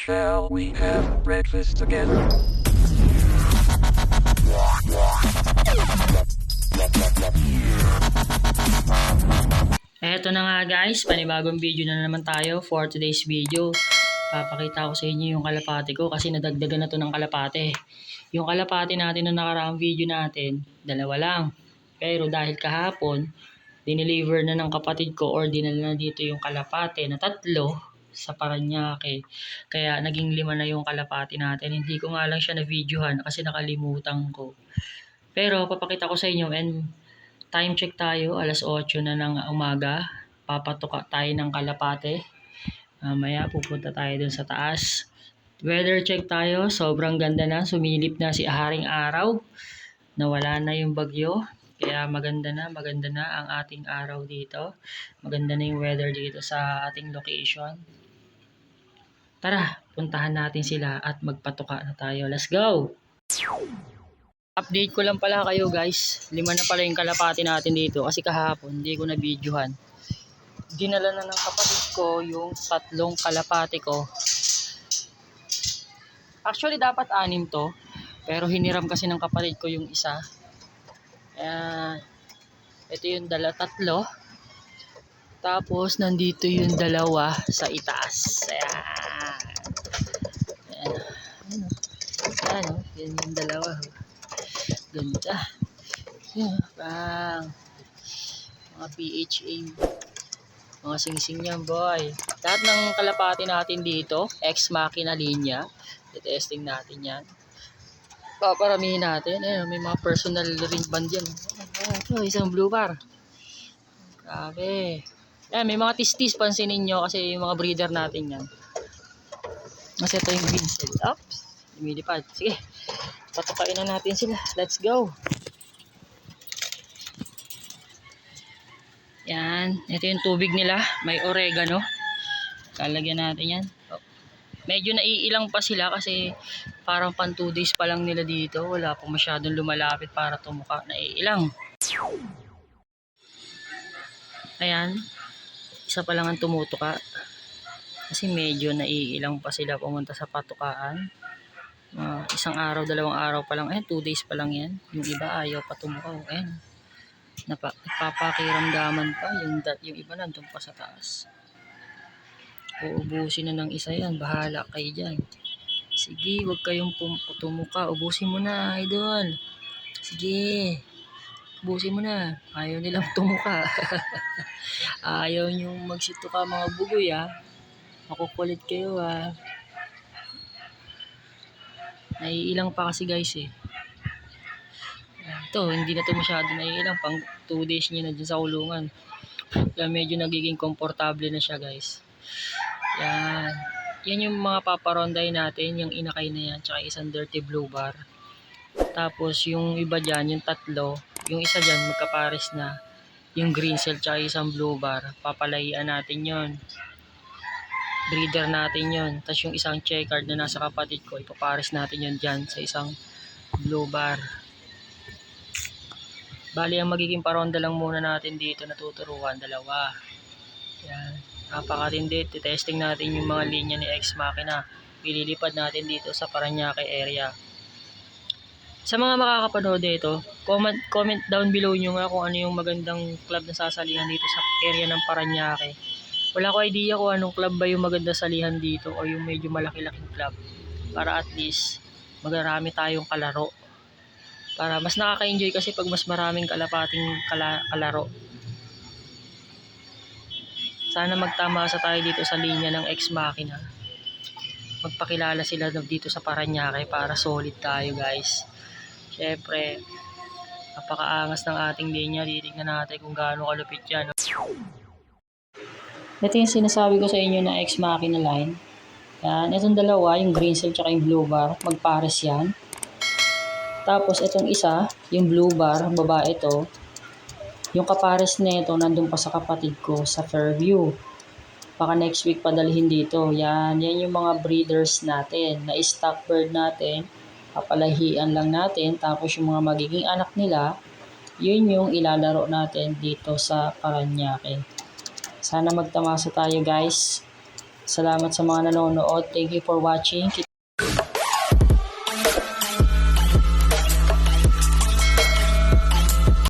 Shall we have breakfast together? Eto na nga guys, panibagong video na naman tayo for today's video. Papakita ko sa inyo yung kalapati ko kasi nadagdagan na to ng kalapati. Yung kalapati natin na nakaraang video natin, dalawa lang. Pero dahil kahapon, dineliver na ng kapatid ko or dinala na dito yung kalapati na 3 sa Paranaque. Kaya naging 5 na yung kalapati natin. Hindi ko nga lang siya na videohan kasi nakalimutan ko. Pero papakita ko sa inyo and time check tayo, alas 8 na ng umaga. Papatuka tayo ng kalapate. Mamaya pupunta tayo dun sa taas. Weather check tayo, sobrang ganda na. Sumilip na si Haring Araw. Nawala na yung bagyo. Kaya maganda na ang ating araw dito. Maganda na yung weather dito sa ating location. Tara, puntahan natin sila at magpatuka na tayo. Let's go! Update ko lang pala kayo guys. 5 na pala yung kalapati natin dito kasi kahapon hindi ko na videohan. Dinala na ng kapatid ko yung 3 kalapati ko. Actually dapat 6 to. Pero hiniram kasi ng kapatid ko yung isa. Ito yung 3. Tapos nandito yung 2 sa itaas. Ayan. Ayan. Yan yung 2. Ganda. Pang mga PHA, mga singsing yan boy. Lahat ng kalapati natin dito, ex machina linya. I-testing natin yan. Paparamihin natin. May mga personal ring band yan. Ito, isang blue bar. Grabe. May mga tistis, pansinin nyo kasi yung mga breeder natin yan. Kasi ito yung green cell. Oops, lumilipad. Sige, patukain na natin sila. Let's go. Yan, ito yung tubig nila. May oregano. Kalagyan natin yan. Medyo naiilang pa sila kasi parang pan 2 days pa lang nila dito. Wala pong masyadong lumalapit para tumuka. Naiilang. Ayan. Isa pa lang ang tumutuka. Kasi medyo naiilang pa sila pumunta sa patukaan. 1 araw, 2 araw pa lang. 2 days pa lang yan. Yung iba ayaw pa tumuka. Ayan. Napapakiramdaman pa. Yung iba nandun pa sa taas. Uubusin na ng isa yan. Bahala kayo dyan. Sige, huwag kayong tumuka. Ubusin mo na, idol. Sige. Ubusin mo na. Ayaw nilang tumuka. Ayaw nyo magsituka mga bugoy ha. Makukulit kayo ha. Naiilang pa kasi guys eh. Ito, hindi na ito masyado naiilang. Pang 2 days nyo na dyan sa kulungan. Kaya medyo nagiging komportable na siya guys. Yan. Yan yung mga paparonday natin. Yung inakay na yan. Tsaka isang dirty blue bar. Tapos yung iba dyan, yung 3. Yung isa dyan magkapares na. Yung green cell tsaka isang blue bar. Papalayian natin yon. Breeder natin yon. Tapos yung isang checkered na nasa kapatid ko. Ipapares natin yon dyan sa isang blue bar. Bali ang magiging paronda lang muna natin dito na tuturuan. 2. Yan. Napakatindi. Testing natin yung mga linya ni ex machina. Ililipad natin dito sa Paranaque area. Sa mga makakapanood dito, comment down below nyo nga kung ano yung magandang club na sasalihan dito sa area ng Paranaque. Wala ko idea kung anong club ba yung maganda salihan dito o yung medyo malaki-laking club. Para at least magarami tayong kalaro. Para mas nakaka-enjoy kasi pag mas maraming kalapating kalaro. Sana magtamasa tayo dito sa linya ng ex machina. Magpakilala sila dito sa Paranaque para solid tayo guys. Siyempre, napakaangas ng ating linya. Titignan natin kung gaano kalupit yan. Ito yung sinasabi ko sa inyo na ex machina line. Yan, itong 2, yung green cell tsaka yung blue bar, magpares yan. Tapos itong isa, yung blue bar, babae ito. Yung kapares nito nandun pa sa kapatid ko sa Fairview. Baka next week padalhin dito. Yan yung mga breeders natin, na stock bird natin. Papalahian lang natin. Tapos yung mga magiging anak nila, yun yung ilalaro natin dito sa Paranaque. Sana magtamasa tayo guys. Salamat sa mga nanonood. Thank you for watching.